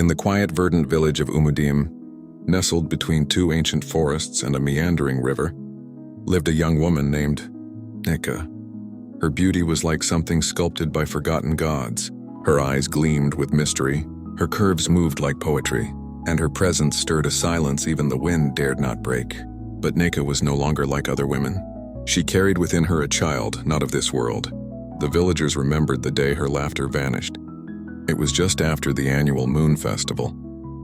In the quiet, verdant village of Umudim, nestled between two ancient forests and a meandering river, lived a young woman named Nneka. Her beauty was like something sculpted by forgotten gods. Her eyes gleamed with mystery, her curves moved like poetry, and her presence stirred a silence even the wind dared not break. But Nneka was no longer like other women. She carried within her a child not of this world. The villagers remembered the day her laughter vanished. It was just after the annual moon festival.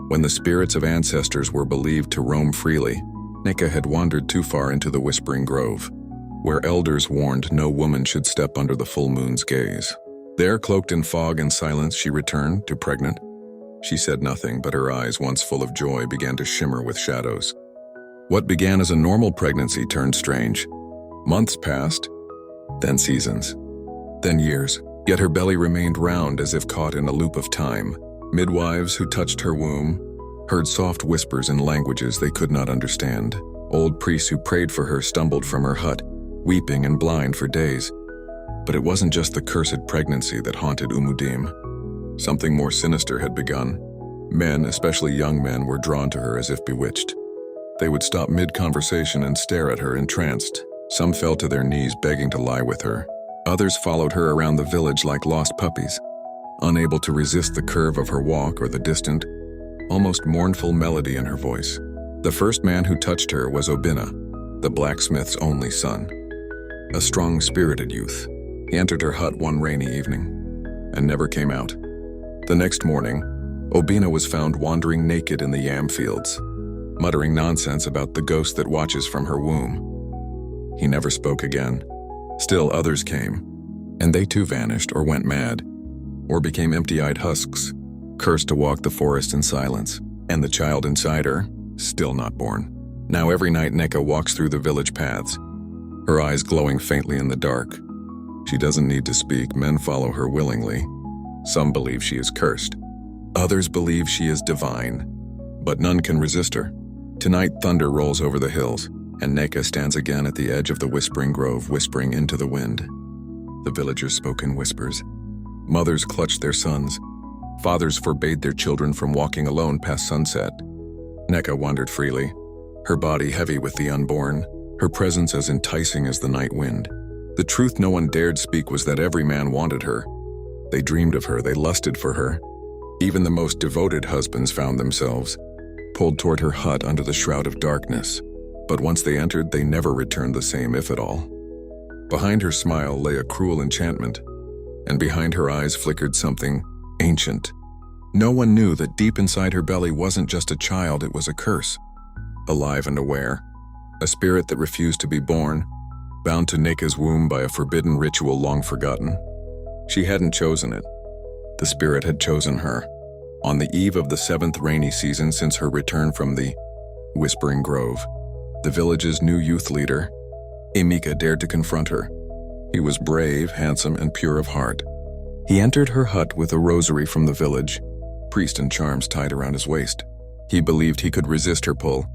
When the spirits of ancestors were believed to roam freely, Nneka had wandered too far into the Whispering Grove, where elders warned no woman should step under the full moon's gaze. There, cloaked in fog and silence, she returned to pregnant. She said nothing, but her eyes, once full of joy, began to shimmer with shadows. What began as a normal pregnancy turned strange. Months passed, then seasons, then years. Yet her belly remained round as if caught in a loop of time. Midwives who touched her womb heard soft whispers in languages they could not understand. Old priests who prayed for her stumbled from her hut, weeping and blind for days. But it wasn't just the cursed pregnancy that haunted Umudim. Something more sinister had begun. Men, especially young men, were drawn to her as if bewitched. They would stop mid-conversation and stare at her entranced. Some fell to their knees begging to lie with her. Others followed her around the village like lost puppies, unable to resist the curve of her walk or the distant, almost mournful melody in her voice. The first man who touched her was Obina, the blacksmith's only son. A strong-spirited youth. He entered her hut one rainy evening and never came out. The next morning, Obina was found wandering naked in the yam fields, muttering nonsense about the ghost that watches from her womb. He never spoke again. Still others came, and they too vanished or went mad, or became empty-eyed husks, cursed to walk the forest in silence, and the child inside her, still not born. Now every night Nneka walks through the village paths, her eyes glowing faintly in the dark. She doesn't need to speak, men follow her willingly. Some believe she is cursed. Others believe she is divine, but none can resist her. Tonight thunder rolls over the hills, and Nneka stands again at the edge of the Whispering Grove, whispering into the wind. The villagers spoke in whispers. Mothers clutched their sons. Fathers forbade their children from walking alone past sunset. Nneka wandered freely, her body heavy with the unborn, her presence as enticing as the night wind. The truth no one dared speak was that every man wanted her. They dreamed of her, they lusted for her. Even the most devoted husbands found themselves pulled toward her hut under the shroud of darkness. But once they entered, they never returned the same, if at all. Behind her smile lay a cruel enchantment, and behind her eyes flickered something ancient. No one knew that deep inside her belly wasn't just a child, it was a curse. Alive and aware, a spirit that refused to be born, bound to Nneka's womb by a forbidden ritual long forgotten. She hadn't chosen it. The spirit had chosen her. On the eve of the 7th rainy season since her return from the Whispering Grove, the village's new youth leader, Amika, dared to confront her. He was brave, handsome, and pure of heart. He entered her hut with a rosary from the village, priest and charms tied around his waist. He believed he could resist her pull.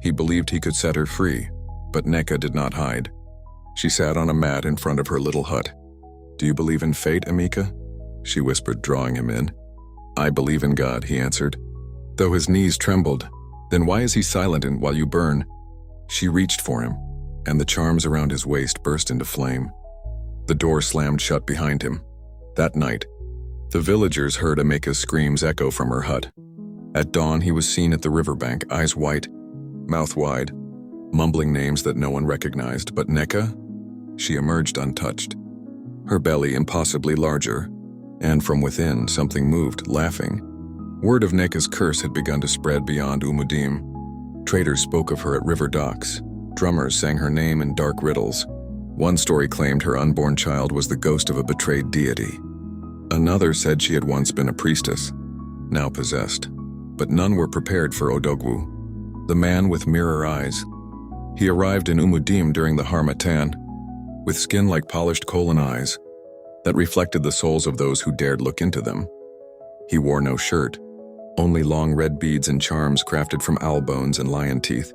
He believed he could set her free, but Nneka did not hide. She sat on a mat in front of her little hut. "Do you believe in fate, Amika?" she whispered, drawing him in. "I believe in God," he answered, though his knees trembled. "Then why is he silent and while you burn?" She reached for him, and the charms around his waist burst into flame. The door slammed shut behind him. That night, the villagers heard Amika's screams echo from her hut. At dawn, he was seen at the riverbank, eyes white, mouth wide, mumbling names that no one recognized. But Nneka? She emerged untouched, her belly impossibly larger, and from within something moved, laughing. Word of Nneka's curse had begun to spread beyond Umudim. Traders spoke of her at river docks. Drummers sang her name in dark riddles. One story claimed her unborn child was the ghost of a betrayed deity. Another said she had once been a priestess, now possessed. But none were prepared for Odogwu, the man with mirror eyes. He arrived in Umudim during the Harmattan, with skin like polished coal and eyes that reflected the souls of those who dared look into them. He wore no shirt, only long red beads and charms crafted from owl bones and lion teeth.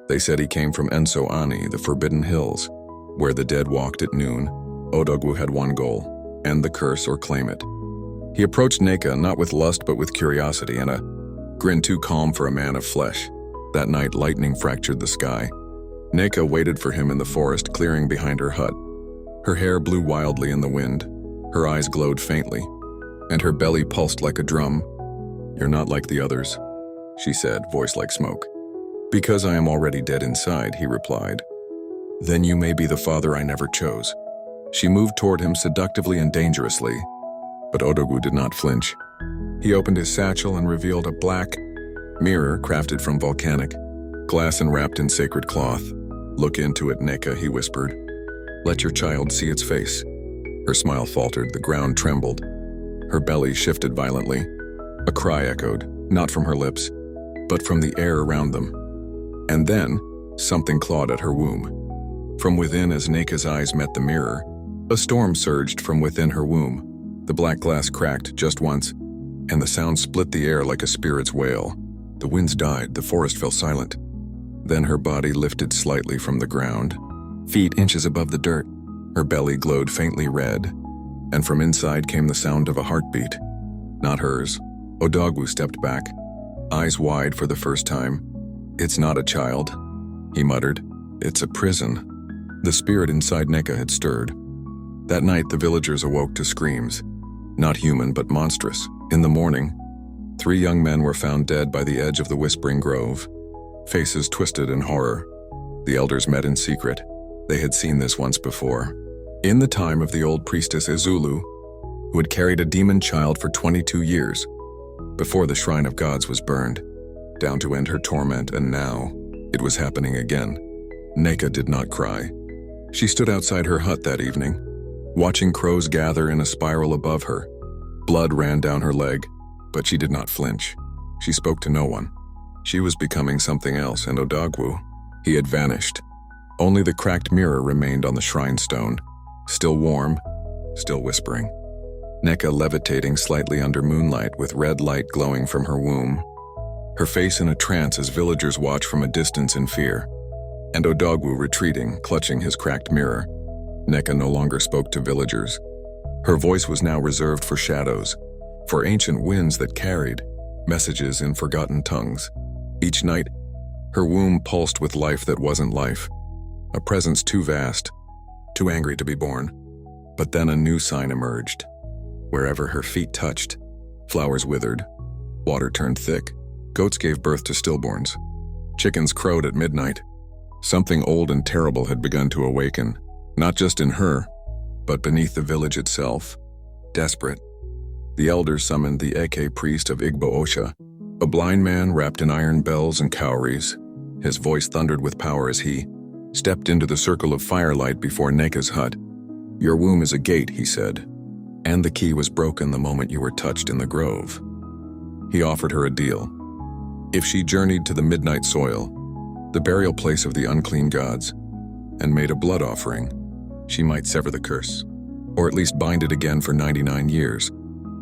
They said he came from Enso Ani, the Forbidden Hills, where the dead walked at noon. Odogwu had one goal: end the curse or claim it. He approached Nneka not with lust but with curiosity and a grin too calm for a man of flesh. That night, lightning fractured the sky. Nneka waited for him in the forest clearing behind her hut. Her hair blew wildly in the wind, her eyes glowed faintly, and her belly pulsed like a drum. "You're not like the others," she said, voice like smoke. "Because I am already dead inside," he replied. "Then you may be the father I never chose." She moved toward him seductively and dangerously, but Odogwu did not flinch. He opened his satchel and revealed a black mirror crafted from volcanic glass and wrapped in sacred cloth. "Look into it, Nneka," he whispered. "Let your child see its face." Her smile faltered, the ground trembled. Her belly shifted violently. A cry echoed, not from her lips, but from the air around them. And then, something clawed at her womb. From within, as Nneka's eyes met the mirror, a storm surged from within her womb. The black glass cracked just once, and the sound split the air like a spirit's wail. The winds died, the forest fell silent. Then her body lifted slightly from the ground, feet inches above the dirt. Her belly glowed faintly red, and from inside came the sound of a heartbeat. Not hers. Odogwu stepped back, eyes wide for the first time. "It's not a child," he muttered. "It's a prison." The spirit inside Nneka had stirred. That night, the villagers awoke to screams. Not human, but monstrous. In the morning, 3 young men were found dead by the edge of the Whispering Grove, faces twisted in horror. The elders met in secret. They had seen this once before. In the time of the old priestess Izulu, who had carried a demon child for 22 years, before the shrine of gods was burned, down to end her torment, and now it was happening again. Nneka did not cry. She stood outside her hut that evening, watching crows gather in a spiral above her. Blood ran down her leg, but she did not flinch. She spoke to no one. She was becoming something else, and Odogwu, he had vanished. Only the cracked mirror remained on the shrine stone, still warm, still whispering. Nneka levitating slightly under moonlight with red light glowing from her womb. Her face in a trance as villagers watch from a distance in fear. And Odogwu retreating, clutching his cracked mirror. Nneka no longer spoke to villagers. Her voice was now reserved for shadows, for ancient winds that carried messages in forgotten tongues. Each night, her womb pulsed with life that wasn't life, a presence too vast, too angry to be born. But then a new sign emerged. Wherever her feet touched, flowers withered, water turned thick, goats gave birth to stillborns, chickens crowed at midnight. Something old and terrible had begun to awaken, not just in her, but beneath the village itself. Desperate, the elders summoned the Eke priest of Igbo Osha, a blind man wrapped in iron bells and cowries. His voice thundered with power as he stepped into the circle of firelight before Nneka's hut. "Your womb is a gate," he said, "and the key was broken the moment you were touched in the grove." He offered her a deal. If she journeyed to the midnight soil, the burial place of the unclean gods, and made a blood offering, she might sever the curse, or at least bind it again for 99 years.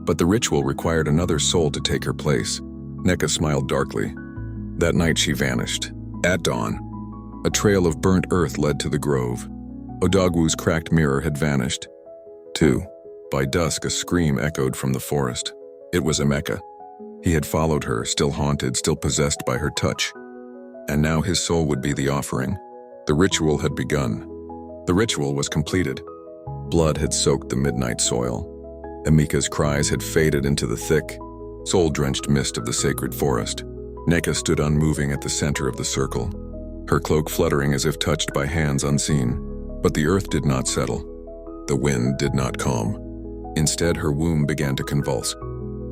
But the ritual required another soul to take her place. Nneka smiled darkly. That night she vanished. At dawn, a trail of burnt earth led to the grove. Odogwu's cracked mirror had vanished, too. By dusk, a scream echoed from the forest. It was Amika. He had followed her, still haunted, still possessed by her touch. And now his soul would be the offering. The ritual had begun. The ritual was completed. Blood had soaked the midnight soil. Amika's cries had faded into the thick, soul-drenched mist of the sacred forest. Nneka stood unmoving at the center of the circle, her cloak fluttering as if touched by hands unseen. But the earth did not settle. The wind did not calm. Instead, her womb began to convulse.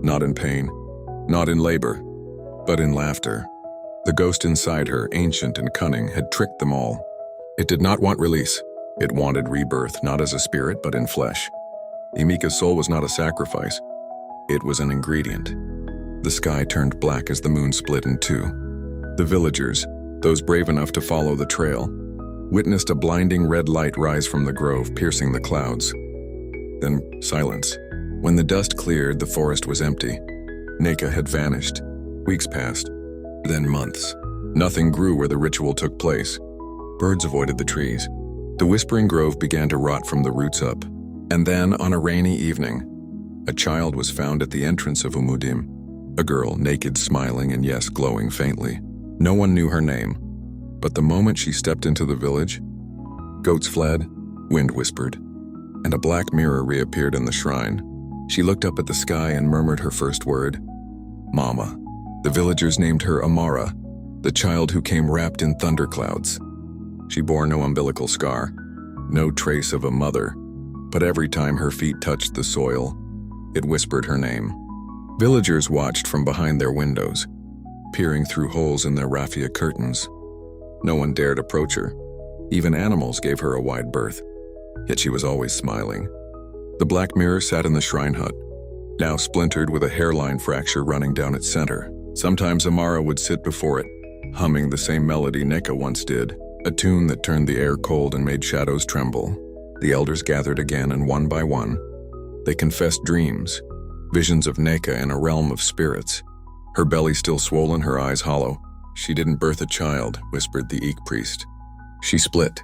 Not in pain, not in labor, but in laughter. The ghost inside her, ancient and cunning, had tricked them all. It did not want release. It wanted rebirth, not as a spirit, but in flesh. Amika's soul was not a sacrifice. It was an ingredient. The sky turned black as the moon split in two. The villagers, those brave enough to follow the trail, witnessed a blinding red light rise from the grove, piercing the clouds. Then silence. When the dust cleared, the forest was empty. Nneka had vanished. Weeks passed. Then months. Nothing grew where the ritual took place. Birds avoided the trees. The Whispering Grove began to rot from the roots up. And then, on a rainy evening, A child was found at the entrance of Umudim, a girl, naked, smiling, and yes, glowing faintly. No one knew her name, but the moment she stepped into the village, goats fled, wind whispered, and a black mirror reappeared in the shrine. She looked up at the sky and murmured her first word, Mama. The villagers named her Amara, the child who came wrapped in thunderclouds. She bore no umbilical scar, no trace of a mother, but every time her feet touched the soil, it whispered her name. Villagers watched from behind their windows, peering through holes in their raffia curtains. No one dared approach her. Even animals gave her a wide berth, yet she was always smiling. The black mirror sat in the shrine hut, now splintered with a hairline fracture running down its center. Sometimes Amara would sit before it, humming the same melody Nneka once did, a tune that turned the air cold and made shadows tremble. The elders gathered again, and one by one, they confessed dreams, visions of Nneka in a realm of spirits. Her belly still swollen, her eyes hollow. She didn't birth a child, whispered the Eek priest. She split.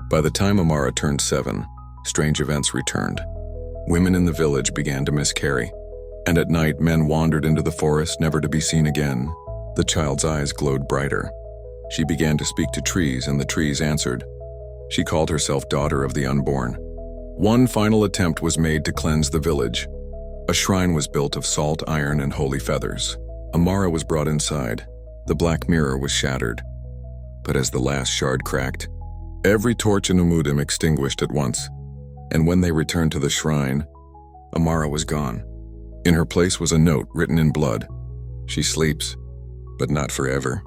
By the time Amara turned 7, strange events returned. Women in the village began to miscarry, and at night men wandered into the forest, never to be seen again. The child's eyes glowed brighter. She began to speak to trees, and the trees answered. She called herself Daughter of the Unborn. One final attempt was made to cleanse the village. A shrine was built of salt, iron, and holy feathers. Amara was brought inside. The black mirror was shattered. But as the last shard cracked, every torch in Umudim extinguished at once. And when they returned to the shrine, Amara was gone. In her place was a note written in blood. She sleeps, but not forever.